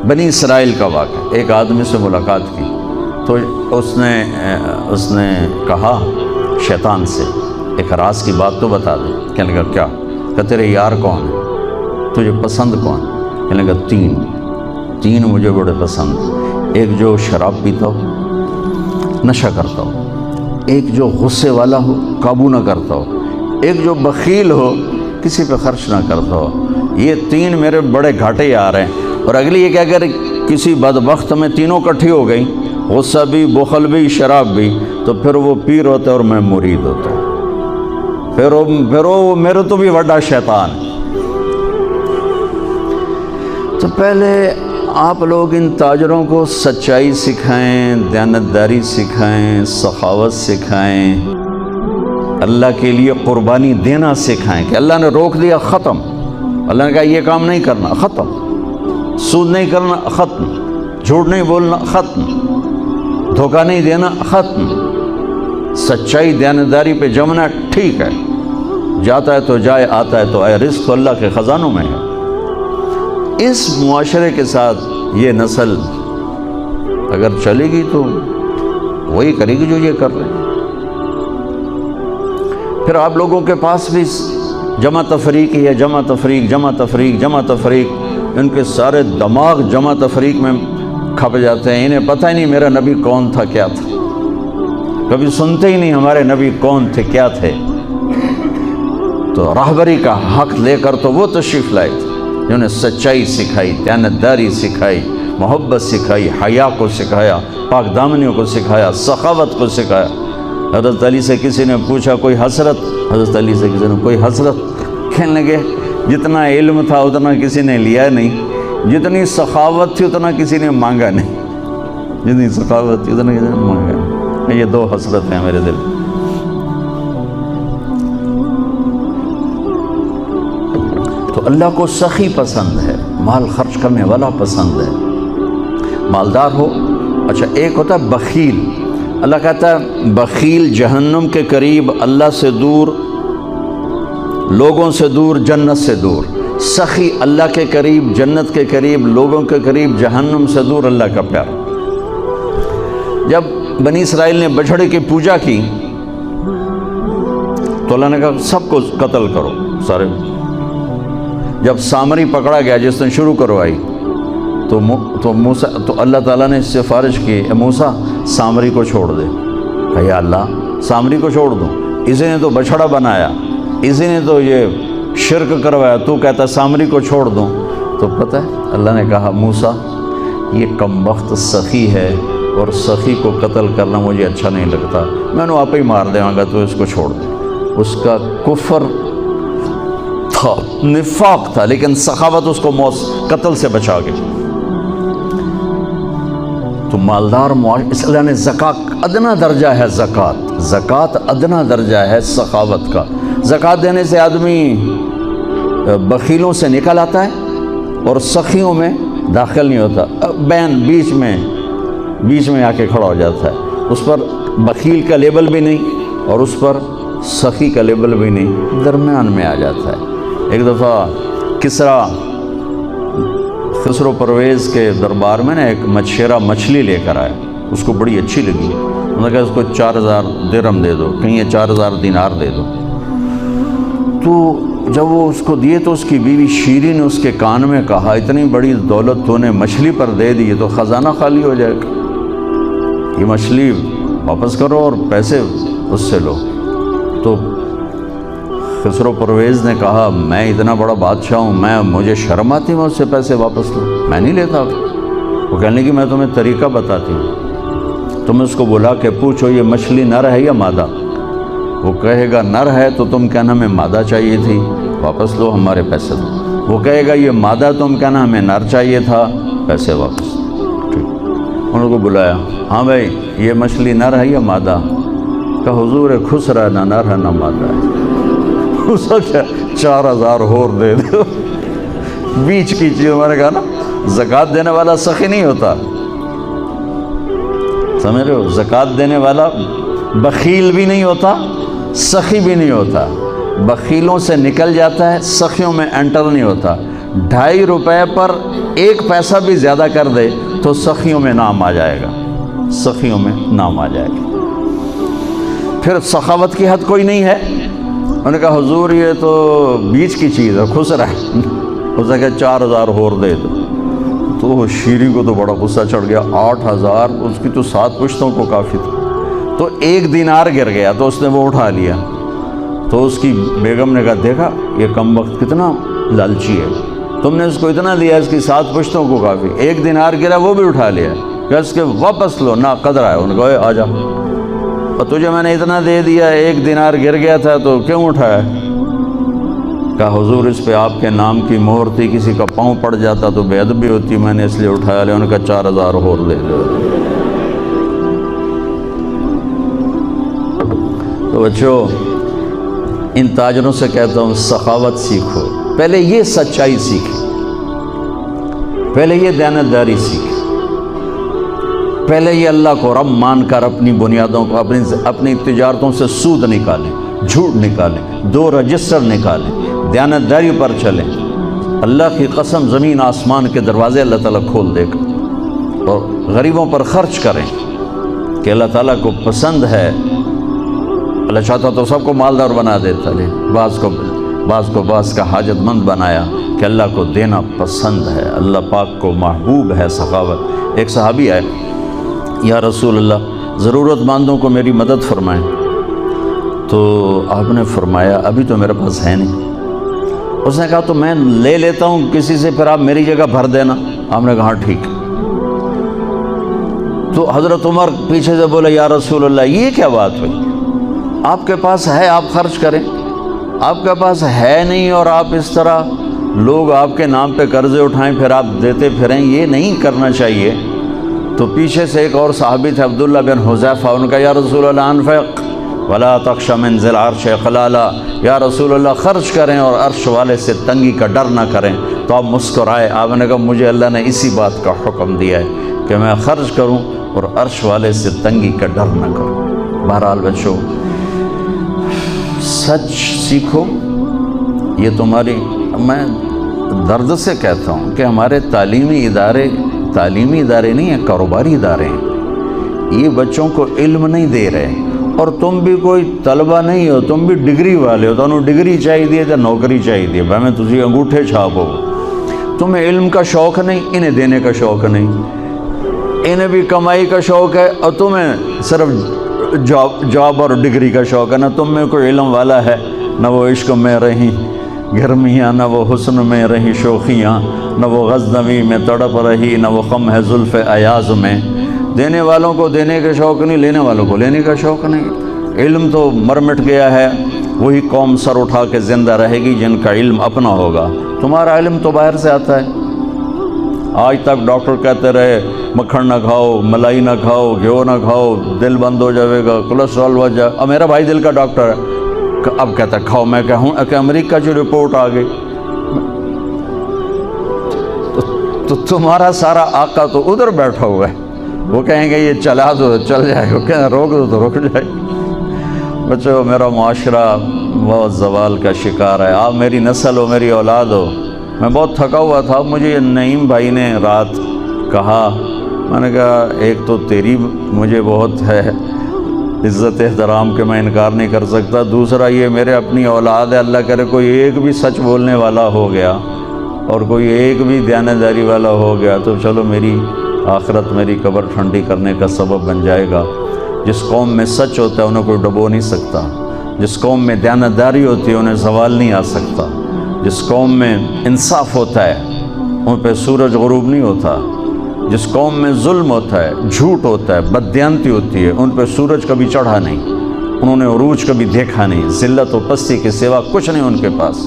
بنی اسرائیل کا واقعہ، ایک آدمی سے ملاقات کی تو اس نے کہا شیطان سے ایک راز کی بات تو بتا دے۔ کہنے لگا کیا؟ کہ تیرے یار کون ہے، تجھے پسند کون؟ کہنے لگا تین مجھے بڑے پسند، ایک جو شراب پیتا ہو، نشہ کرتا ہو، ایک جو غصے والا ہو، قابو نہ کرتا ہو، ایک جو بخیل ہو، کسی پہ خرچ نہ کرتا ہو۔ یہ تین میرے بڑے گھاٹے آ رہے ہیں۔ اور اگلی یہ کہ اگر کسی بدبخت میں تینوں کٹھی ہو گئی، غصہ بھی، بخل بھی، شراب بھی، تو پھر وہ پیر ہوتا ہے اور میں مرید ہوتا ہوں، پھر وہ میرے تو بھی بڑا شیطان ہے۔ تو پہلے آپ لوگ ان تاجروں کو سچائی سکھائیں، دیانتداری سکھائیں، سخاوت سکھائیں، اللہ کے لیے قربانی دینا سکھائیں کہ اللہ نے روک دیا، ختم۔ اللہ نے کہا یہ کام نہیں کرنا، ختم۔ سود نہیں کرنا، ختم۔ جھوٹ نہیں بولنا، ختم۔ دھوکہ نہیں دینا، ختم۔ سچائی دیانتداری پہ جمنا ٹھیک ہے، جاتا ہے تو جائے، آتا ہے تو آئے، رزق تو اللہ کے خزانوں میں ہے۔ اس معاشرے کے ساتھ یہ نسل اگر چلے گی تو وہی کرے گی جو یہ کر رہے ہیں۔ پھر آپ لوگوں کے پاس بھی جمع تفریق ہی ہے، جمع تفریق، جمع تفریق، جمع تفریق۔ ان کے سارے دماغ جمع تفریق میں کھپ جاتے ہیں، انہیں پتہ ہی نہیں میرا نبی کون تھا، کیا تھا، کبھی سنتے ہی نہیں ہمارے نبی کون تھے، کیا تھے۔ تو راہبری کا حق لے کر تو وہ تشریف لائے تھے جنہوں نے سچائی سکھائی، دیانتداری سکھائی، محبت سکھائی، حیا کو سکھایا، پاک دامنیوں کو سکھایا، سخاوت کو سکھایا۔ حضرت علی سے کسی نے پوچھا کوئی حسرت، حضرت علی سے کسی نے کوئی حسرت، کہنے لگے جتنا علم تھا اتنا کسی نے لیا نہیں، جتنی سخاوت تھی اتنا کسی نے مانگا نہیں، جتنی سخاوت تھی اتنا کسی نے مانگا نہیں۔ یہ دو حسرت ہیں میرے دل میں۔ تو اللہ کو سخی پسند ہے، مال خرچ کرنے والا پسند ہے، مالدار ہو۔ اچھا ایک ہوتا ہے بخیل، اللہ کہتا ہے بخیل جہنم کے قریب، اللہ سے دور، لوگوں سے دور، جنت سے دور۔ سخی اللہ کے قریب، جنت کے قریب، لوگوں کے قریب، جہنم سے دور، اللہ کا پیار۔ جب بنی اسرائیل نے بچھڑے کی پوجا کی تو اللہ نے کہا سب کو قتل کرو، سارے۔ جب سامری پکڑا گیا جس نے شروع کروائی تو اللہ تعالیٰ نے سفارش کی، اے موسیٰ سامری کو چھوڑ دے۔ کہا یا اللہ سامری کو چھوڑ دوں؟ اسی نے تو بچھڑا بنایا، اسی نے تو یہ شرک کروایا، تو کہتا سامری کو چھوڑ دوں؟ تو پتہ ہے اللہ نے کہا موسیٰ یہ کم بخت سخی ہے اور سخی کو قتل کرنا مجھے اچھا نہیں لگتا، میں نے آپ ہی مار دیں گا، تو اس کو چھوڑ دیں۔ اس کا کفر تھا، نفاق تھا، لیکن سخاوت اس کو قتل سے بچا گئی۔ تو مالدار اس اللہ نے زکوٰۃ ادنا درجہ ہے، زکوٰۃ ادنا درجہ ہے سخاوت کا۔ زکوٰۃ دینے سے آدمی بخیلوں سے نکل آتا ہے اور سخیوں میں داخل نہیں ہوتا، بین بیچ میں آ کے کھڑا ہو جاتا ہے۔ اس پر بخیل کا لیبل بھی نہیں اور اس پر سخی کا لیبل بھی نہیں، درمیان میں آ جاتا ہے۔ ایک دفعہ خسرو پرویز کے دربار میں ایک مچھیرا مچھلی لے کر آیا، اس کو بڑی اچھی لگی، انہوں نے کہا اس کو 4000 درہم دے دو، کہیں یہ 4000 دینار دے دو۔ تو جب وہ اس کو دیے تو اس کی بیوی شیری نے اس کے کان میں کہا اتنی بڑی دولت تو نے مچھلی پر دے دی، تو خزانہ خالی ہو جائے گا، یہ مچھلی واپس کرو اور پیسے اس سے لو۔ تو خسرو پرویز نے کہا میں اتنا بڑا بادشاہ ہوں، مجھے شرم آتی میں اس سے پیسے واپس لوں، میں نہیں لیتا۔ وہ کہنے لگی میں تمہیں طریقہ بتاتی ہوں، تم اس کو بلا کے پوچھو یہ مچھلی نر ہے یا مادہ، وہ کہے گا نر ہے تو تم کہنا ہمیں مادہ چاہیے تھی، واپس لو ہمارے پیسے دو۔ وہ کہے گا یہ مادہ، تم کہنا ہمیں نر چاہیے تھا، پیسے واپس۔ ٹھیک، انہوں کو بلایا، ہاں بھائی یہ مچھلی نر ہے یا مادہ؟ کہ حضور خسرا نہ نر ہے نہ مادہ ہے۔ اس وقت 4000 اور دے دو، بیچ کی چیز۔ ہمارے کہا نا زکوٰۃ دینے والا سخی نہیں ہوتا، سمجھ رہے ہو؟ زکوٰۃ دینے والا بخیل بھی نہیں ہوتا، سخی بھی نہیں ہوتا، بخیلوں سے نکل جاتا ہے، سخیوں میں انٹر نہیں ہوتا۔ 2.5 روپے پر 1 پیسہ بھی زیادہ کر دے تو سخیوں میں نام آ جائے گا، سخیوں میں نام آ جائے گا۔ پھر سخاوت کی حد کوئی نہیں ہے۔ انہوں نے کہا حضور یہ تو بیچ کی چیز ہے، خسرا ہے۔ اس نے کہا 4000 اور دے دو۔ تو شیری کو تو بڑا غصہ چڑھ گیا، 8000 اس کی تو 7 پشتوں کو کافی تھا۔ تو 1 دینار گر گیا تو اس نے وہ اٹھا لیا۔ تو اس کی بیگم نے کہا دیکھا یہ کم وقت کتنا لالچی ہے، تم نے اس کو اتنا دیا، اس کی 7 پشتوں کو کافی، 1 دینار گرا وہ بھی اٹھا لیا، کہ اس کے واپس لو، نا قدر ہے۔ ان کو آ جا، اور تجھے میں نے اتنا دے دیا، 1 دینار گر گیا تھا تو کیوں اٹھایا؟ کہا حضور اس پہ آپ کے نام کی مہر تھی، کسی کا پاؤں پڑ جاتا تو بے ادبی ہوتی، میں نے اس لیے اٹھایا لیا۔ انہوں نے کہا 4000 اور دے دو۔ تو بچوں ان تاجروں سے کہتا ہوں سخاوت سیکھو، پہلے یہ سچائی سیکھیں، پہلے یہ دیانتداری سیکھیں، پہلے یہ اللہ کو رب مان کر اپنی بنیادوں کو، اپنی تجارتوں سے سود نکالیں، جھوٹ نکالیں، 2 رجسٹر نکالیں، دیانتداری پر چلیں۔ اللہ کی قسم زمین آسمان کے دروازے اللہ تعالیٰ کھول دے گا۔ اور غریبوں پر خرچ کریں کہ اللہ تعالیٰ کو پسند ہے۔ اللہ چاہتا تو سب کو مالدار بنا دیتا، لیکن بعض کا حاجت مند بنایا کہ اللہ کو دینا پسند ہے، اللہ پاک کو محبوب ہے سخاوت۔ ایک صحابی آئے، یا رسول اللہ ضرورت مندوں کو میری مدد فرمائیں۔ تو آپ نے فرمایا ابھی تو میرے پاس ہے نہیں۔ اس نے کہا تو میں لے لیتا ہوں کسی سے، پھر آپ میری جگہ بھر دینا۔ آپ نے کہا ہاں ٹھیک۔ تو حضرت عمر پیچھے سے بولے یا رسول اللہ یہ کیا بات ہوئی؟ آپ کے پاس ہے آپ خرچ کریں، آپ کے پاس ہے نہیں اور آپ اس طرح لوگ آپ کے نام پہ قرضے اٹھائیں پھر آپ دیتے پھریں، یہ نہیں کرنا چاہیے۔ تو پیچھے سے ایک اور صحابی تھے عبداللہ بن حذیفہ، ان کا یا رسول اللہ انفق ولا تخش من ذی العرش خلالا، یا رسول اللہ خرچ کریں اور عرش والے سے تنگی کا ڈر نہ کریں۔ تو آپ مسکرائے، آپ نے کہا مجھے اللہ نے اسی بات کا حکم دیا ہے کہ میں خرچ کروں اور عرش والے سے تنگی کا ڈر نہ کروں۔ بہرحال بچوں سچ سیکھو، یہ تمہاری، میں درد سے کہتا ہوں کہ ہمارے تعلیمی ادارے نہیں ہیں، کاروباری ادارے ہیں۔ یہ بچوں کو علم نہیں دے رہے، اور تم بھی کوئی طلبہ نہیں ہو، تم بھی ڈگری والے ہو، تمہیں ڈگری چاہیے تو نوکری چاہیے، میں تجھے انگوٹھے چھاپو۔ تمہیں علم کا شوق نہیں، انہیں دینے کا شوق نہیں، انہیں بھی کمائی کا شوق ہے اور تمہیں صرف جاب اور ڈگری کا شوق ہے۔ نہ تم میں کوئی علم والا ہے، نہ وہ عشق میں رہی گرمیاں، نہ وہ حسن میں رہی شوخیاں، نہ وہ غزنوی میں تڑپ رہی، نہ وہ خم ہے زلف ایاز میں۔ دینے والوں کو دینے کا شوق نہیں، لینے والوں کو لینے کا شوق نہیں۔ علم تو مر مٹ گیا ہے، وہی قوم سر اٹھا کے زندہ رہے گی جن کا علم اپنا ہوگا۔ تمہارا علم تو باہر سے آتا ہے۔ آج تک ڈاکٹر کہتے رہے مکھن نہ کھاؤ، ملائی نہ کھاؤ، گھیو نہ کھاؤ، دل بند ہو جائے گا، کولیسٹرول بڑھ جائے۔ اب میرا بھائی دل کا ڈاکٹر ہے، اب کہتا ہے کھاؤ۔ میں کہوں کہ امریکہ کی رپورٹ آ گئی، تو تمہارا سارا آقا تو ادھر بیٹھا ہوا ہے، وہ کہیں گے یہ چلا دو چل جائے، وہ کہیں روک دو تو رک جائے۔ بچوں میرا معاشرہ بہت زوال کا شکار ہے، آپ میری نسل ہو، میری اولاد ہو۔ میں بہت تھکا ہوا تھا، مجھے نعیم بھائی نے رات کہا، میں نے کہا ایک تو تیری مجھے بہت ہے عزت احترام کہ میں انکار نہیں کر سکتا، دوسرا یہ میرے اپنی اولاد ہے، اللہ کرے کوئی ایک بھی سچ بولنے والا ہو گیا اور کوئی ایک بھی دیانتداری والا ہو گیا تو چلو میری آخرت، میری قبر ٹھنڈی کرنے کا سبب بن جائے گا۔ جس قوم میں سچ ہوتا ہے انہیں کوئی ڈبو نہیں سکتا، جس قوم میں دیانتداری ہوتی ہے انہیں زوال نہیں آ سکتا، جس قوم میں انصاف ہوتا ہے ان پہ سورج غروب نہیں ہوتا، جس قوم میں ظلم ہوتا ہے، جھوٹ ہوتا ہے، بددیانتی ہوتی ہے، ان پہ سورج کبھی چڑھا نہیں، انہوں نے عروج کبھی دیکھا نہیں، ذلت و پستی کے سوا کچھ نہیں ان کے پاس۔